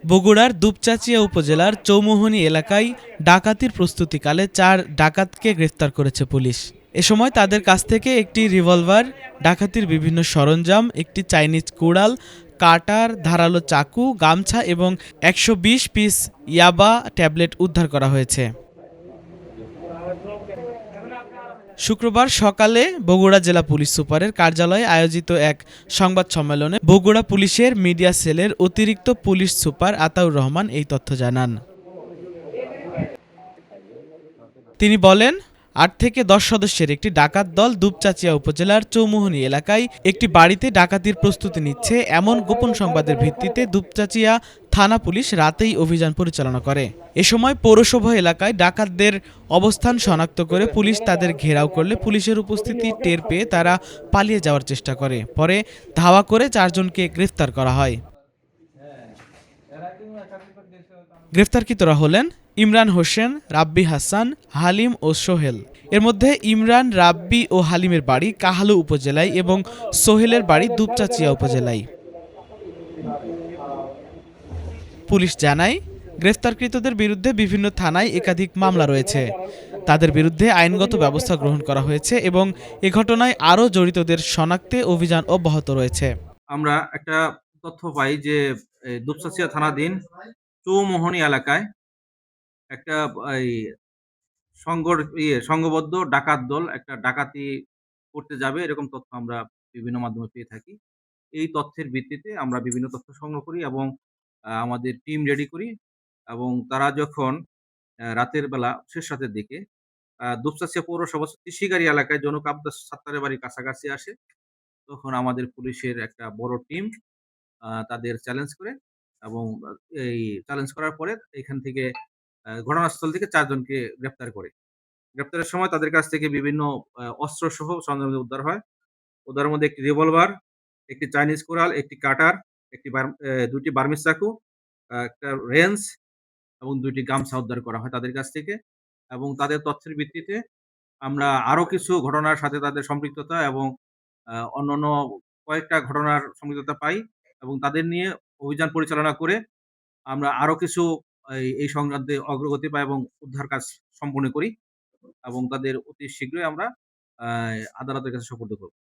বগুড়ার দুপচাঁচিয়া উপজেলার চৌমুহনী এলাকায় ডাকাতির প্রস্তুতিকালে ৪ ডাকাতকে গ্রেফতার করেছে পুলিশ। এ সময় তাদের কাছ থেকে একটি রিভলভার, ডাকাতির বিভিন্ন সরঞ্জাম, একটি চাইনিজ কুড়াল, কাটার, ধারালো চাকু, গামছা এবং ১২০ পিস ইয়াবা ট্যাবলেট উদ্ধার করা হয়েছে। শুক্রবার সকালে বগুড়া জেলা পুলিশ সুপারের কার্যালয়ে আয়োজিত এক সংবাদ সম্মেলনে বগুড়া পুলিশের মিডিয়া সেলের অতিরিক্ত পুলিশ সুপার আতাউর রহমান এই তথ্য জানান। তিনি বলেন, ৮ থেকে ১০ সদস্যের একটি ডাকাত দল দুপচাঁচিয়া উপজেলার চৌমুহনী এলাকায় একটি বাড়িতে ডাকাতির প্রস্তুতি নিচ্ছে এমন গোপন সংবাদের ভিত্তিতে দুপচাঁচিয়া থানা পুলিশ রাতেই অভিযান পরিচালনা করে। এ সময় পৌরসভা এলাকায় ডাকাতদের অবস্থান শনাক্ত করে পুলিশ তাদের ঘেরাও করলে পুলিশের উপস্থিতি টের পেয়ে তারা পালিয়ে যাওয়ার চেষ্টা করে। পরে ধাওয়া করে ৪ জনকে গ্রেফতার করা হয়। গ্রেফতারকৃতরা হলেন ইমরান হোসেন, রাব্বি হাসান, হালিম ও সোহেল। এর মধ্যে ইমরান, রাব্বি ও হালিমের বাড়ি কাহালু উপজেলায় এবং সোহেলের বাড়ি দুপচাঁচিয়া উপজেলায়। পুলিশ জানায়, গ্রেফতারকৃতদের বিরুদ্ধে বিভিন্ন থানায় একাধিক মামলা রয়েছে। তাদের বিরুদ্ধে আইনগত ব্যবস্থা গ্রহণ করা হয়েছে এবং এ ঘটনায় আরও জড়িতদের শনাক্তে অভিযান অব্যাহত রয়েছে। আমরা একটা তথ্য পাই যে দুপচাঁচিয়া থানাধীন চৌমোহনী এলাকায় একটা এই সংঘবদ্ধ ডাকাত দল একটা ডাকাতি করতে যাবে, এরকম তথ্য আমরা বিভিন্ন মাধ্যমে পেয়ে থাকি। এই তথ্যের ভিত্তিতে আমরা বিভিন্ন তথ্য সংগ্রহ করি এবং আমাদের টিম রেডি করি এবং তারা যখন রাতের বেলা শেষ রাতের দিকে দুপচাঁচিয়া পৌরসভা তিসিগাড়ি এলাকায় জনক আব্বাস সাত্তারের বাড়ির কাছাকাছি আসে, তখন আমাদের পুলিশের একটা বড় টিম তাদের চ্যালেঞ্জ করে এবং এই চ্যালেঞ্জ করার পরে এখান থেকে ঘটনাস্থল থেকে ৪ জনকে গ্রেপ্তার করে। গ্রেপ্তারের সময় তাদের কাছ থেকে বিভিন্ন অস্ত্রসহ সরঞ্জাম উদ্ধার হয়। উদ্ধারের মধ্যে একটি রিভলভার, একটি চাইনিজ কুড়াল, একটি কাটার, একটি ২টি বার্মিজ চাকু, একটা রেঞ্জ এবং ২টি গামছা উদ্ধার করা হয় তাদের কাছ থেকে এবং তাদের তথ্যের ভিত্তিতে আমরা আরো কিছু ঘটনার সাথে তাদের সম্পৃক্ততা এবং অন্যান্য কয়েকটা ঘটনার সম্পৃক্ততা পাই এবং তাদের নিয়ে অভিযান পরিচালনা করে আমরা আরো কিছু এই সংক্রান্তে অগ্রগতি পাই এবং উদ্ধার কাজ সম্পন্ন করি এবং তাদের অতি শীঘ্রই আমরা আদালতের কাছে সোপর্দ করব।